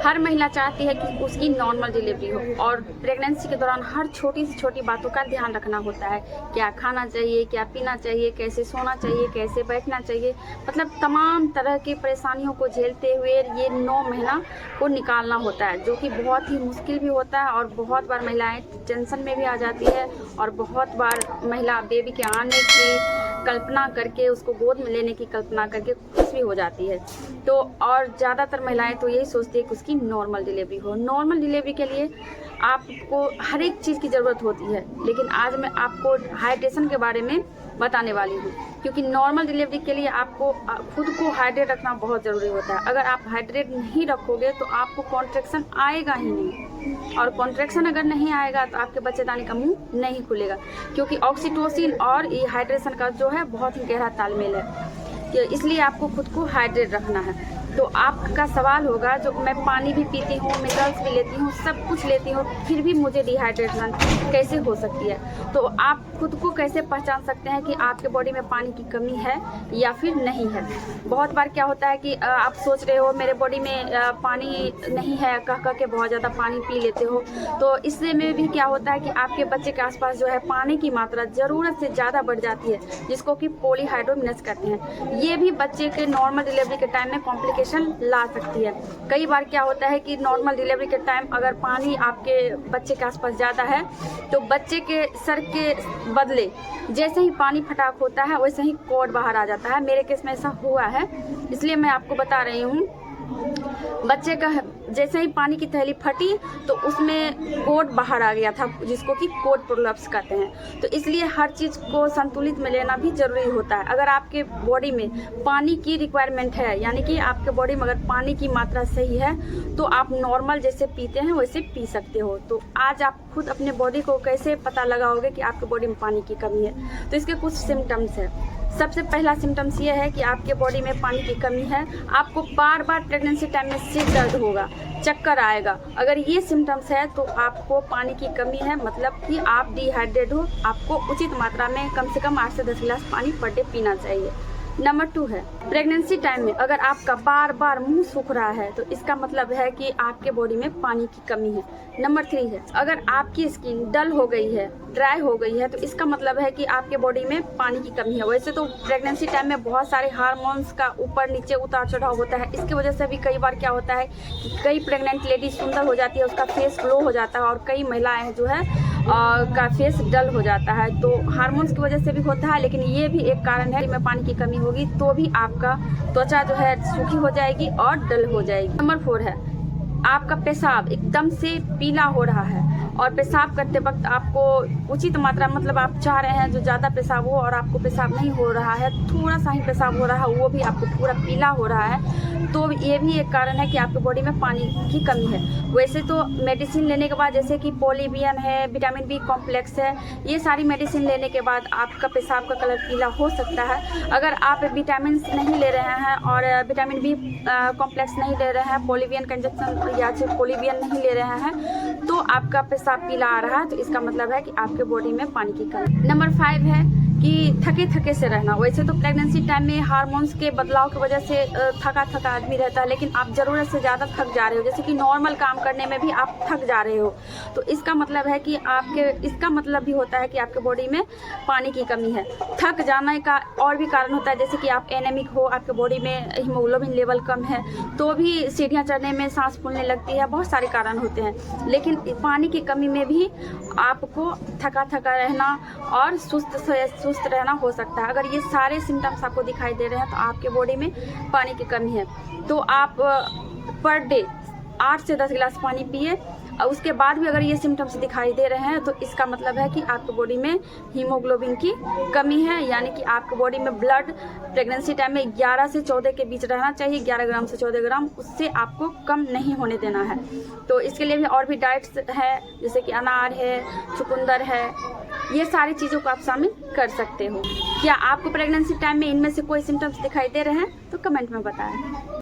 हर महिला चाहती है कि उसकी नॉर्मल डिलीवरी हो और प्रेगनेंसी के दौरान हर छोटी से छोटी बातों का ध्यान रखना होता है। क्या खाना चाहिए, क्या पीना चाहिए, कैसे सोना चाहिए, कैसे बैठना चाहिए, मतलब तमाम तरह की परेशानियों को झेलते हुए ये 9 महीना को निकालना होता है, जो कि बहुत ही मुश्किल भी होता है। और बहुत बार महिलाएं टेंशन में भी आ जाती है और बहुत बार महिला बेबी के आने की कल्पना करके, उसको गोद में लेने की कल्पना करके खुश भी हो जाती है। तो और ज़्यादातर महिलाएं तो यही सोचती है कि उसकी नॉर्मल डिलीवरी हो। नॉर्मल डिलीवरी के लिए आपको हर एक चीज़ की ज़रूरत होती है, लेकिन आज मैं आपको हाइड्रेशन के बारे में बताने वाली हूँ, क्योंकि नॉर्मल डिलीवरी के लिए आपको खुद को हाइड्रेट रखना बहुत ज़रूरी होता है। अगर आप हाइड्रेट नहीं रखोगे तो आपको कॉन्ट्रैक्शन आएगा ही नहीं, और कॉन्ट्रैक्शन अगर नहीं आएगा तो आपके बच्चेदानी का मुंह नहीं खुलेगा, क्योंकि ऑक्सीटोसिन और ये हाइड्रेशन का जो है बहुत ही गहरा तालमेल है। इसलिए आपको खुद को हाइड्रेट रखना है। तो आपका सवाल होगा, जो मैं पानी भी पीती हूँ, मिनरल्स भी लेती हूँ, सब कुछ लेती हूँ, फिर भी मुझे डिहाइड्रेशन कैसे हो सकती है? तो आप खुद को कैसे पहचान सकते हैं कि आपके बॉडी में पानी की कमी है या फिर नहीं है? बहुत बार क्या होता है कि आप सोच रहे हो मेरे बॉडी में पानी नहीं है, कह कह के बहुत ज़्यादा पानी पी लेते हो। तो इससे में भी क्या होता है कि आपके बच्चे के आसपास जो है पानी की मात्रा ज़रूरत से ज़्यादा बढ़ जाती है, जिसको कि पॉलीहाइड्रोमिनस कहते हैं। ये भी बच्चे के नॉर्मल डिलीवरी के टाइम में कॉम्प्लिकेशन ला सकती है। कई बार क्या होता है कि नॉर्मल डिलीवरी के टाइम अगर पानी आपके बच्चे के आसपास ज़्यादा है तो बच्चे के सर के बदले जैसे ही पानी फटाक होता है वैसे ही कॉर्ड बाहर आ जाता है। मेरे केस में ऐसा हुआ है, इसलिए मैं आपको बता रही हूँ। बच्चे का जैसे ही पानी की थैली फटी तो उसमें कोड बाहर आ गया था, जिसको कि कोड प्रोलप्स कहते हैं। तो इसलिए हर चीज़ को संतुलित में लेना भी ज़रूरी होता है। अगर आपके बॉडी में पानी की रिक्वायरमेंट है, यानी कि आपके बॉडी में अगर पानी की मात्रा सही है, तो आप नॉर्मल जैसे पीते हैं वैसे पी सकते हो। तो आज आप खुद अपने बॉडी को कैसे पता लगाओगे कि आपके बॉडी में पानी की कमी है? तो इसके कुछ सिम्टम्स हैं। सबसे पहला सिम्टम्स ये है कि आपके बॉडी में पानी की कमी है। आपको बार बार प्रेगनेंसी टाइम में सिर दर्द होगा, चक्कर आएगा। अगर ये सिम्टम्स है तो आपको पानी की कमी है, मतलब कि आप डिहाइड्रेट हो। आपको उचित मात्रा में कम से कम 8 से 10 गिलास पानी पर डे पीना चाहिए। नंबर 2 है, प्रेगनेंसी टाइम में अगर आपका बार बार मुंह सूख रहा है तो इसका मतलब है कि आपके बॉडी में पानी की कमी है। नंबर 3 है, अगर आपकी स्किन डल हो गई है, ड्राई हो गई है, तो इसका मतलब है कि आपके बॉडी में पानी की कमी है। वैसे तो प्रेगनेंसी टाइम में बहुत सारे हार्मोन्स का ऊपर नीचे उतार चढ़ाव होता है। इसकी वजह से भी कई बार क्या होता है कि कई प्रेग्नेंट लेडीज सुंदर हो जाती है, उसका फेस ग्लो हो जाता है, और कई महिलाएं जो है का फेस डल हो जाता है। तो हार्मोन्स की वजह से भी होता है, लेकिन ये भी एक कारण है में पानी की कमी होगी तो भी आपका त्वचा जो है सूखी हो जाएगी और डल हो जाएगी। नंबर 4 है, आपका पेशाब एकदम से पीला हो रहा है और पेशाब करते वक्त आपको उचित मात्रा, मतलब आप चाह रहे हैं जो ज़्यादा पेशाब हो और आपको पेशाब नहीं हो रहा है, थोड़ा सा ही पेशाब हो रहा है, वो भी आपको पूरा पीला हो रहा है, तो ये भी एक कारण है कि आपके बॉडी में पानी की कमी है। वैसे तो मेडिसिन लेने के बाद, जैसे कि पॉलीवियन है, विटामिन बी कॉम्प्लेक्स है, ये सारी मेडिसिन लेने के बाद आपका पेशाब का कलर पीला हो सकता है। अगर आप विटामिन नहीं ले रहे हैं और विटामिन बी कॉम्प्लेक्स नहीं ले रहे हैं, पॉलीवियन का इंजेक्शन या पॉलीवियन नहीं ले रहे हैं, तो आपका पेशाब पीला आ रहा है, तो इसका मतलब है कि आपके बॉडी में पानी की कमी। नंबर 5 है कि थके थके से रहना। वैसे तो प्रेगनेंसी टाइम में हार्मोन्स के बदलाव की वजह से थका थका आदमी रहता है, लेकिन आप ज़रूरत से ज़्यादा थक जा रहे हो, जैसे कि नॉर्मल काम करने में भी आप थक जा रहे हो, तो इसका मतलब है कि इसका मतलब भी होता है कि आपके बॉडी में पानी की कमी है। थक जाने का और भी कारण होता है, जैसे कि आप एनेमिक हो, आपके बॉडी में हीमोग्लोबिन लेवल कम है, तो भी सीढ़ियाँ चढ़ने में सांस फूलने लगती है। बहुत सारे कारण होते हैं, लेकिन पानी की कमी में भी आपको थका थका रहना और सुस्त रहना हो सकता है। अगर ये सारे सिम्टम्स आपको दिखाई दे रहे हैं तो आपके बॉडी में पानी की कमी है। तो आप पर डे 8 से 10 गिलास पानी पिए, और उसके बाद भी अगर ये सिम्टम्स दिखाई दे रहे हैं तो इसका मतलब है कि आपके बॉडी में हीमोग्लोबिन की कमी है, यानी कि आपके बॉडी में ब्लड प्रेगनेंसी टाइम में 11 से 14 के बीच रहना चाहिए, 11 ग्राम से 14 ग्राम, उससे आपको कम नहीं होने देना है। तो इसके लिए भी और भी डाइट्स है, जैसे कि अनार है, चुकंदर है, ये सारी चीज़ों को आप शामिल कर सकते हो। क्या आपको प्रेगनेंसी टाइम में इनमें से कोई सिम्टम्स दिखाई दे रहे हैं तो कमेंट में बताएं।